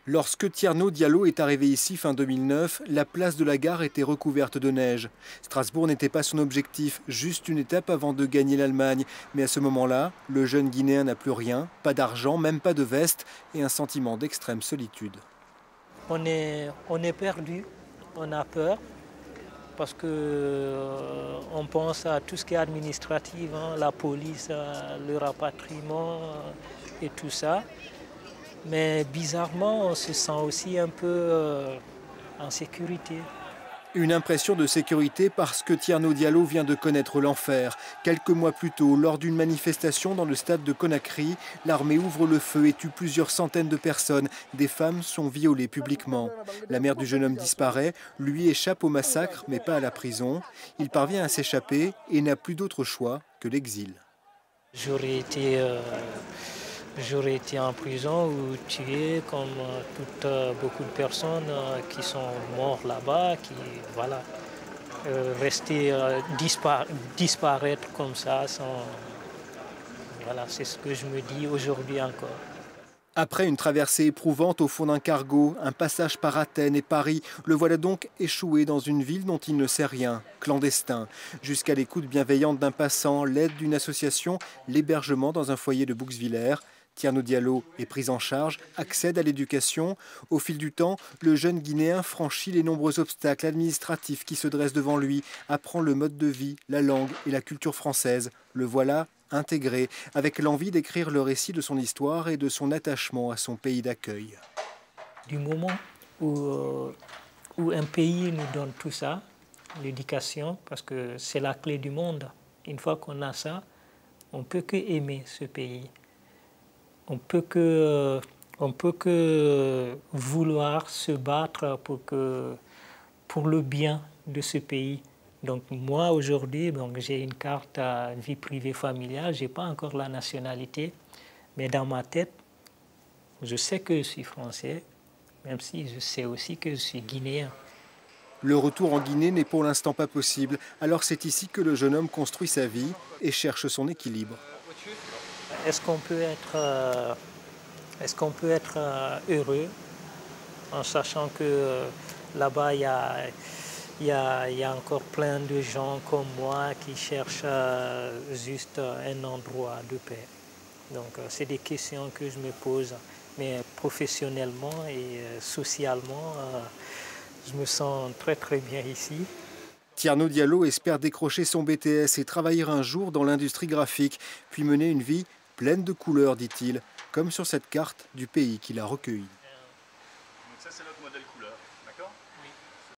Lorsque Tierno Diallo est arrivé ici fin 2009, la place de la gare était recouverte de neige. Strasbourg n'était pas son objectif, juste une étape avant de gagner l'Allemagne. Mais à ce moment-là, le jeune Guinéen n'a plus rien, pas d'argent, même pas de veste et un sentiment d'extrême solitude. On est perdu, on a peur parce que on pense à tout ce qui est administratif, hein, la police, le rapatriement et tout ça. Mais bizarrement, on se sent aussi un peu en sécurité. Une impression de sécurité parce que Tierno Diallo vient de connaître l'enfer. Quelques mois plus tôt, lors d'une manifestation dans le stade de Conakry, l'armée ouvre le feu et tue plusieurs centaines de personnes. Des femmes sont violées publiquement. La mère du jeune homme disparaît, lui échappe au massacre mais pas à la prison. Il parvient à s'échapper et n'a plus d'autre choix que l'exil. J'aurais été en prison ou tué comme beaucoup de personnes qui sont mortes là-bas, qui voilà, rester disparaître comme ça sans. Voilà, c'est ce que je me dis aujourd'hui encore. Après une traversée éprouvante au fond d'un cargo, un passage par Athènes et Paris, le voilà donc échoué dans une ville dont il ne sait rien, clandestin. Jusqu'à l'écoute bienveillante d'un passant, l'aide d'une association, l'hébergement dans un foyer de Bouxwiller. Tierno Diallo est pris en charge, accède à l'éducation. Au fil du temps, le jeune Guinéen franchit les nombreux obstacles administratifs qui se dressent devant lui, apprend le mode de vie, la langue et la culture française. Le voilà intégré, avec l'envie d'écrire le récit de son histoire et de son attachement à son pays d'accueil. Du moment où un pays nous donne tout ça, l'éducation, parce que c'est la clé du monde. Une fois qu'on a ça, on ne peut que aimer ce pays. On peut que vouloir se battre pour le bien de ce pays. Donc moi aujourd'hui, j'ai une carte à vie privée familiale, je n'ai pas encore la nationalité, mais dans ma tête, je sais que je suis français, même si je sais aussi que je suis guinéen. Le retour en Guinée n'est pour l'instant pas possible, alors c'est ici que le jeune homme construit sa vie et cherche son équilibre. Est-ce qu'on peut être heureux en sachant que là-bas, il y a encore plein de gens comme moi qui cherchent juste un endroit de paix. Donc c'est des questions que je me pose. Mais professionnellement et socialement, je me sens très très bien ici. Tierno Diallo espère décrocher son BTS et travailler un jour dans l'industrie graphique, puis mener une vie pleine de couleurs, dit-il, comme sur cette carte du pays qu'il a recueilli. Donc ça c'est notre modèle couleur.